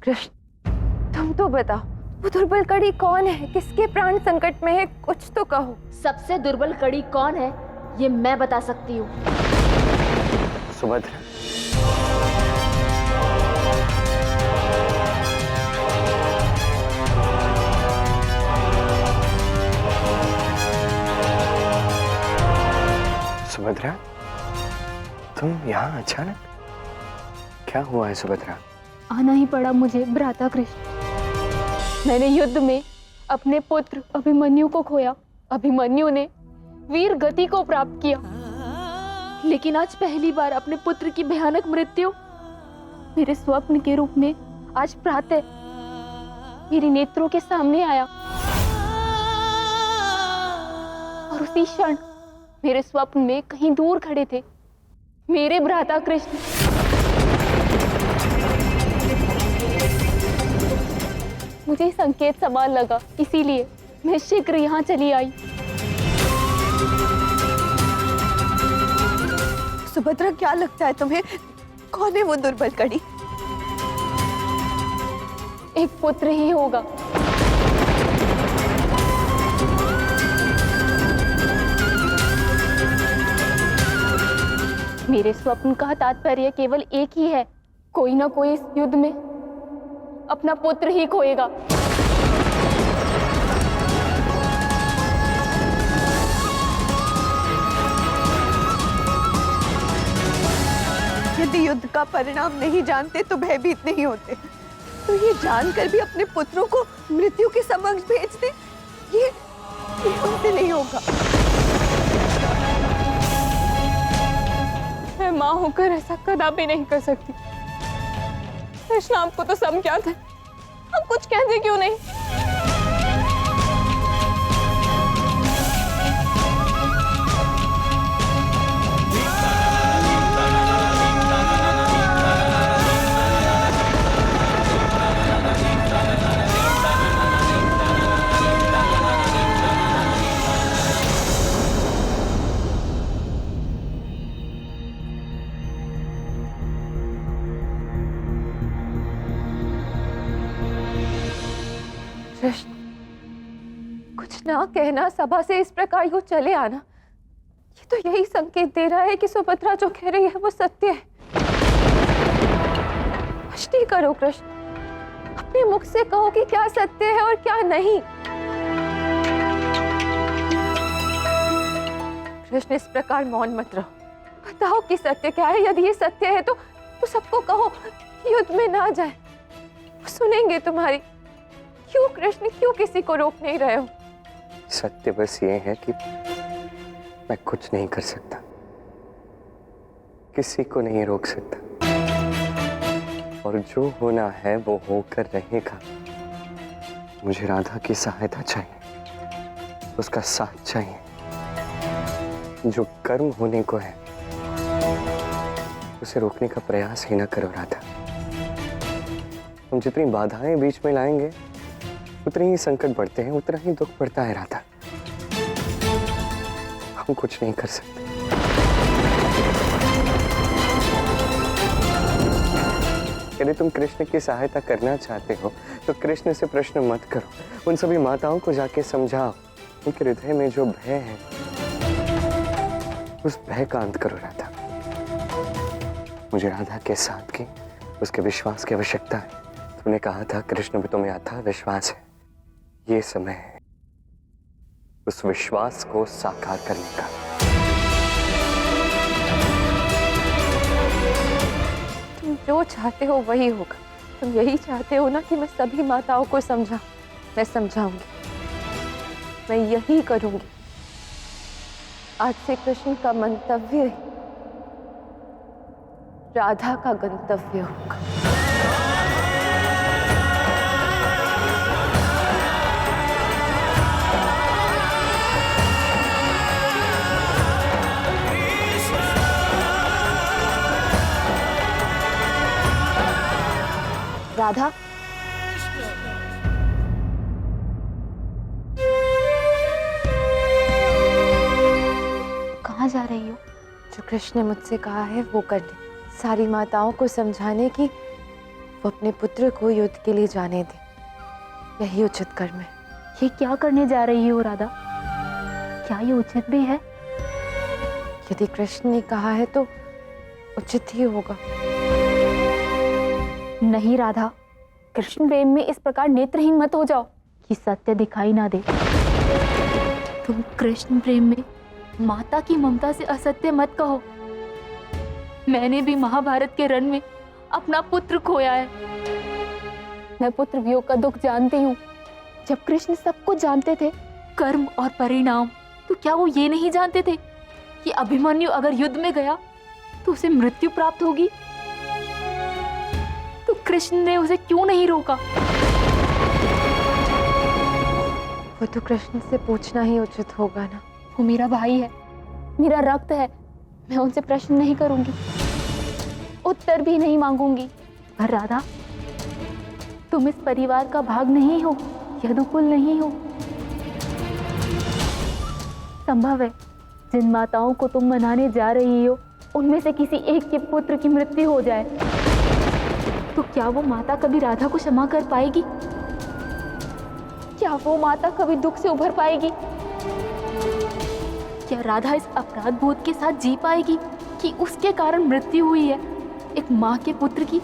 कृष्ण, तुम तो बताओ, वो दुर्बल कड़ी कौन है? किसके प्राण संकट में है? कुछ तो कहो। सबसे दुर्बल कड़ी कौन है ये मैं बता सकती हूँ। सुभद्रा। सुभद्रा, तुम यहाँ अचानक? क्या हुआ है सुभद्रा? आना ही पड़ा मुझे भ्राता कृष्ण। मैंने युद्ध में अपने पुत्र अभिमन्यु को खोया। अभिमन्यु ने वीर गति को प्राप्त किया, लेकिन आज पहली बार अपने पुत्र की भयानक मृत्यु मेरे स्वप्न के रूप में आज प्रातः मेरे नेत्रों के सामने आया। और उसी क्षण मेरे स्वप्न में कहीं दूर खड़े थे मेरे भ्राता कृष्ण। मुझे संकेत समान लगा, इसीलिए मैं शीघ्र यहाँ चली आई। सुभद्रा, क्या लगता है तुम्हें, कौन है वो दुर्बल कड़ी? एक पुत्र ही होगा। मेरे स्वप्न का तात्पर्य केवल एक ही है, कोई ना कोई इस युद्ध में अपना पुत्र ही खोएगा। यदि युद्ध का परिणाम नहीं जानते तो भयभीत नहीं होते, तो ये जानकर भी अपने पुत्रों को मृत्यु के समक्ष भेज दे, ये उनसे नहीं होगा। मैं मां होकर ऐसा कदापि नहीं कर सकती। कृष्ण, आपको तो सब ज्ञात है, आप कुछ कहते क्यों नहीं? कृष्ण, कुछ ना कहना, सभा से इस प्रकार यूं चले आना, ये तो यही संकेत दे रहा है कि सुभद्रा जो कह रही है वो सत्य है। पुष्टि करो कृष्ण, अपने मुख से कहो कि क्या सत्य है और क्या नहीं। कृष्ण, इस प्रकार मौन मत रहो, बताओ कि सत्य क्या है। यदि ये सत्य है तो सबको कहो, युद्ध में ना जाए, वो सुनेंगे तुम्हारी। क्यों कृष्ण, क्यों किसी को रोक नहीं रहे हो? सत्य बस ये है कि मैं कुछ नहीं कर सकता, किसी को नहीं रोक सकता, और जो होना है वो होकर रहेगा। मुझे राधा की सहायता चाहिए, उसका साथ चाहिए। जो कर्म होने को है उसे रोकने का प्रयास ही ना करो राधा। हम जितनी बाधाएं बीच में लाएंगे उतने ही संकट बढ़ते हैं, उतना ही दुख बढ़ता है राधा। हम कुछ नहीं कर सकते। यदि तुम कृष्ण की सहायता करना चाहते हो तो कृष्ण से प्रश्न मत करो, उन सभी माताओं को जाके समझाओ। उनके हृदय में जो भय है उस भय का अंत करो राधा। मुझे राधा के साथ की उसके विश्वास की आवश्यकता है। तुमने कहा था कृष्ण में तुम्हें अथाह विश्वास है, ये समय है उस विश्वास को साकार करने का। तुम जो चाहते हो वही होगा। तुम यही चाहते हो ना कि मैं सभी माताओं को समझाऊं। मैं समझाऊंगी, मैं यही करूंगी। आज से कृष्ण का मंतव्य राधा का गंतव्य होगा। राधा, कहाँ जा रही हो? जो कृष्ण ने मुझसे कहा है वो करने, सारी माताओं को समझाने की वो अपने पुत्र को युद्ध के लिए जाने दे, यही उचित कर्म है। ये क्या करने जा रही हो राधा? क्या ये उचित भी है? यदि कृष्ण ने कहा है तो उचित ही होगा। नहीं राधा, कृष्ण प्रेम में इस प्रकार नेत्रहीन मत हो जाओ कि सत्य दिखाई ना दे। तुम कृष्ण प्रेम में माता की ममता से असत्य मत कहो। मैंने भी महाभारत के रण में अपना पुत्र खोया है। मैं पुत्र वियोग का दुख जानती हूँ। जब कृष्ण सब कुछ जानते थे, कर्म और परिणाम, तो क्या वो ये नहीं जानते थे कि अभिमन्यु अगर युद्ध में गया तो उसे मृत्यु प्राप्त होगी? तो कृष्ण ने उसे क्यों नहीं रोका? वो तो कृष्ण से पूछना ही उचित होगा ना। वो मेरा भाई है, मेरा रक्त है। मैं उनसे प्रश्न नहीं करूंगी, उत्तर भी नहीं मांगूंगी। पर राधा, तुम इस परिवार का भाग नहीं हो, यदुकुल नहीं हो। संभव है जिन माताओं को तुम मनाने जा रही हो, उनमें से किसी एक के पुत्र की मृत्यु हो जाए, तो क्या वो माता कभी राधा को क्षमा कर पाएगी? क्या वो माता कभी दुख से उभर पाएगी? क्या राधा इस अपराध बोध के साथ जी पाएगी कि उसके कारण मृत्यु हुई है एक माँ के पुत्र की?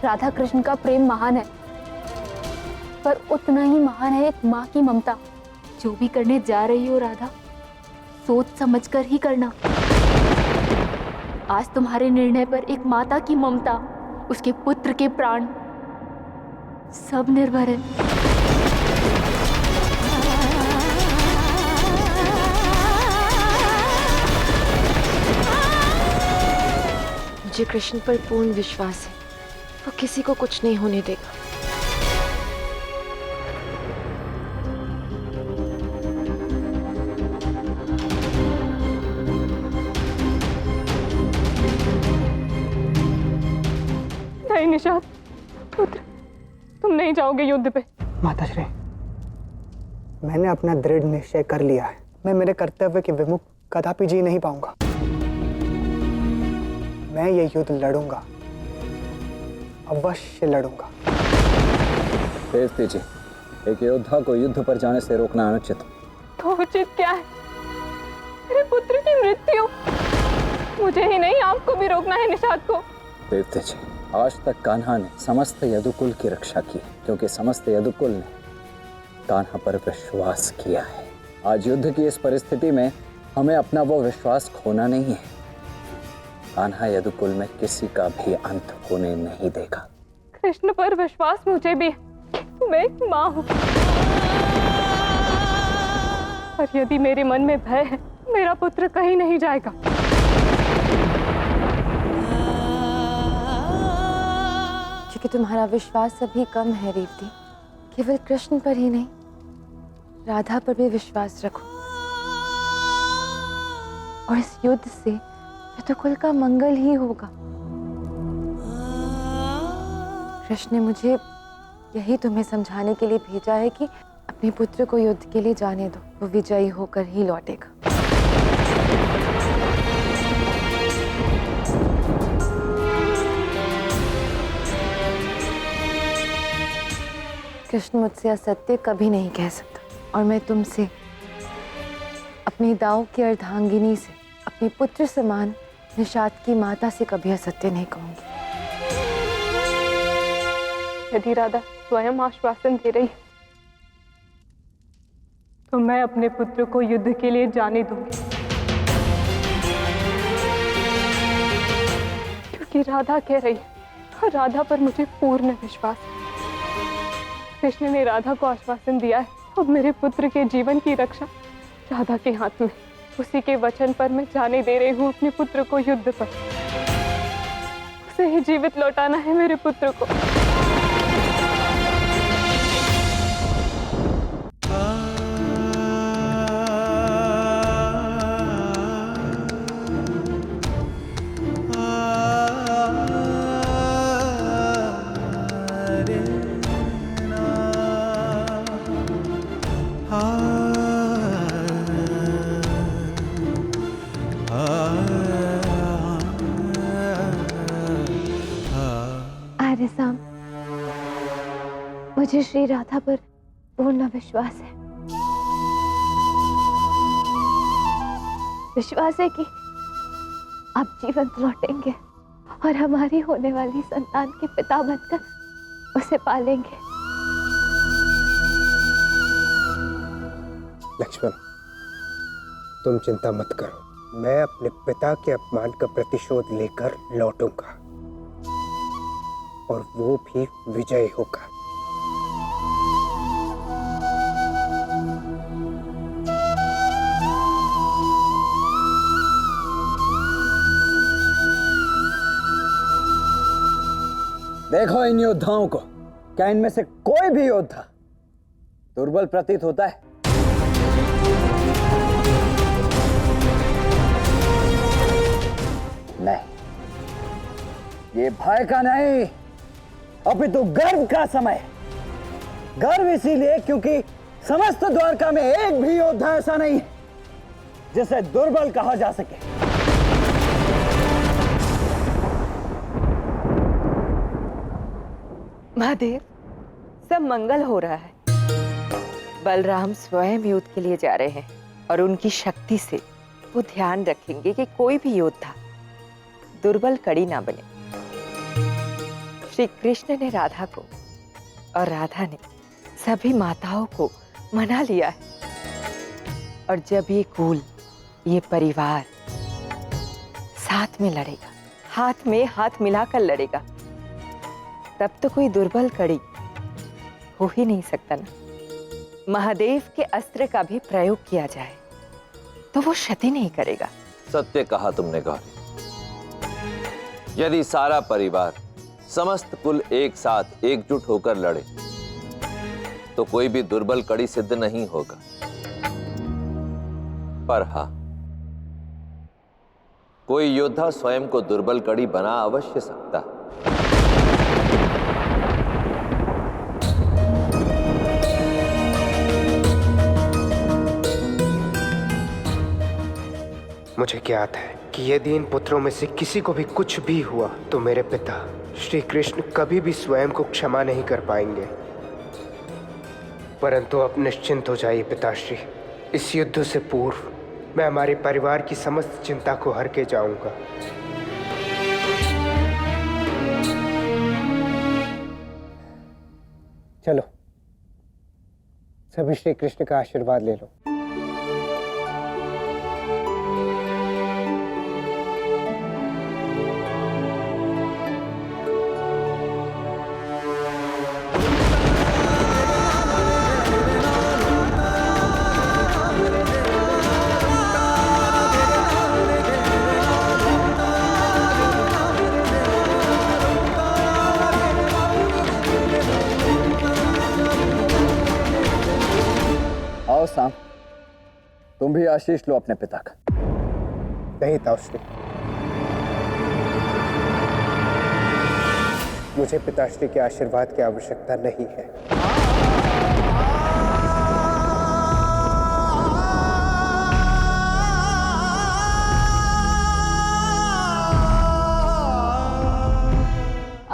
राधा कृष्ण का प्रेम महान है, पर उतना ही महान है एक माँ की ममता। जो भी करने जा रही हो राधा, सोच समझकर ही करना। आज तुम्हारे निर्णय पर एक माता की ममता, उसके पुत्र के प्राण, सब निर्भर है। मुझे कृष्ण पर पूर्ण विश्वास है, वो किसी को कुछ नहीं होने देगा। नहीं निषाद, पुत्र, तुम नहीं जाओगे युद्ध पे। माताश्री, मैंने अपना दृढ़ निश्चय कर लिया है। मैं मेरे कर्तव्य के विमुख कदापि जी नहीं पाऊंगा। मैं ये युद्ध लड़ूंगा, अवश्य लड़ूंगा। देवती जी, एक योद्धा को युद्ध पर जाने से रोकना अनुचित। तो उचित क्या है? मेरे पुत्र की मृत्यु। मुझे ही नहीं, आपको भी रोकना है निषाद को। देवती जी, आज तक कान्हा ने समस्त यदुकुल की रक्षा की, क्योंकि समस्त यदुकुल ने कान्हा पर विश्वास किया है। आज युद्ध की इस परिस्थिति में हमें अपना वो विश्वास खोना नहीं है। कान्हा यदुकुल में किसी का भी अंत होने नहीं देगा। कृष्ण पर विश्वास मुझे भी है, मैं एक माँ हूँ। पर यदि मेरे मन में भय है, मेरा पुत्र कहीं नहीं जाएगा। क्योंकि तुम्हारा विश्वास अभी कम है रेवती। केवल कृष्ण पर ही नहीं, राधा पर भी विश्वास रखो, और इस युद्ध से यदुकुल का मंगल ही होगा। कृष्ण ने मुझे यही तुम्हें समझाने के लिए भेजा है कि अपने पुत्र को युद्ध के लिए जाने दो, वो विजयी होकर ही लौटेगा। कृष्ण मुझसे असत्य कभी नहीं कह सकता, और मैं तुमसे, अपनी दाव की अर्धांगिनी से, अपने पुत्र समान निषाद की माता से कभी असत्य नहीं कहूंगी। यदि राधा स्वयं आश्वासन दे रही तो मैं अपने पुत्र को युद्ध के लिए जाने दूंगी, क्योंकि राधा कह रही है और राधा पर मुझे पूर्ण विश्वास है। कृष्ण ने राधा को आश्वासन दिया है, अब मेरे पुत्र के जीवन की रक्षा राधा के हाथ में। उसी के वचन पर मैं जाने दे रही हूँ अपने पुत्र को युद्ध पर। उसे ही जीवित लौटाना है मेरे पुत्र को। आर्य साम, मुझे श्री राधा पर पूर्ण विश्वास है। विश्वास है कि आप जीवंत लौटेंगे और हमारी होने वाली संतान के पिता बनकर उसे पालेंगे। लक्ष्मण, तुम चिंता मत करो, मैं अपने पिता के अपमान का प्रतिशोध लेकर लौटूंगा और वो भी विजयी होगा। देखो इन योद्धाओं को, क्या इनमें से कोई भी योद्धा दुर्बल प्रतीत होता है? नहीं, ये भय का नहीं, अपितु गर्व का समय। गर्व इसीलिए क्योंकि समस्त द्वारका में एक भी योद्धा ऐसा नहीं है जिसे दुर्बल कहा जा सके। महादेव, सब मंगल हो रहा है। बलराम स्वयं युद्ध के लिए जा रहे हैं और उनकी शक्ति से वो ध्यान रखेंगे कि कोई भी योद्धा दुर्बल कड़ी ना बने। श्री कृष्ण ने राधा को और राधा ने सभी माताओं को मना लिया है, और जब ये कुल, ये परिवार साथ में लड़ेगा, हाथ में हाथ मिलाकर लड़ेगा, तब तो कोई दुर्बल कड़ी हो ही नहीं सकता ना। महादेव के अस्त्र का भी प्रयोग किया जाए तो वो क्षति नहीं करेगा। सत्य कहा तुमने गौरी। यदि सारा परिवार, समस्त कुल एक साथ एकजुट होकर लड़े तो कोई भी दुर्बल कड़ी सिद्ध नहीं होगा। पर हां, कोई योद्धा स्वयं को दुर्बल कड़ी बना अवश्य सकता है। मुझे ज्ञात है कि यदि इन पुत्रों में से किसी को भी कुछ भी हुआ तो मेरे पिता श्री कृष्ण कभी भी स्वयं को क्षमा नहीं कर पाएंगे। परंतु अब निश्चिंत हो जाइए पिताश्री, इस युद्ध से पूर्व मैं हमारे परिवार की समस्त चिंता को हर के जाऊंगा। चलो, सभी श्री कृष्ण का आशीर्वाद ले लो। आओ साम, तुम भी आशीष लो अपने पिता का। नहीं ताऊश्री, मुझे पिताश्री के आशीर्वाद की आवश्यकता नहीं है।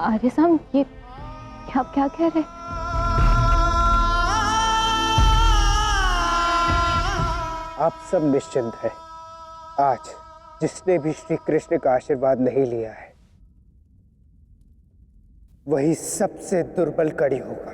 आर्य साम, ये आप क्या कह रहे हैं? आप सब निश्चिंत हैं। आज जिसने भी श्री कृष्ण का आशीर्वाद नहीं लिया है वही सबसे दुर्बल कड़ी होगा।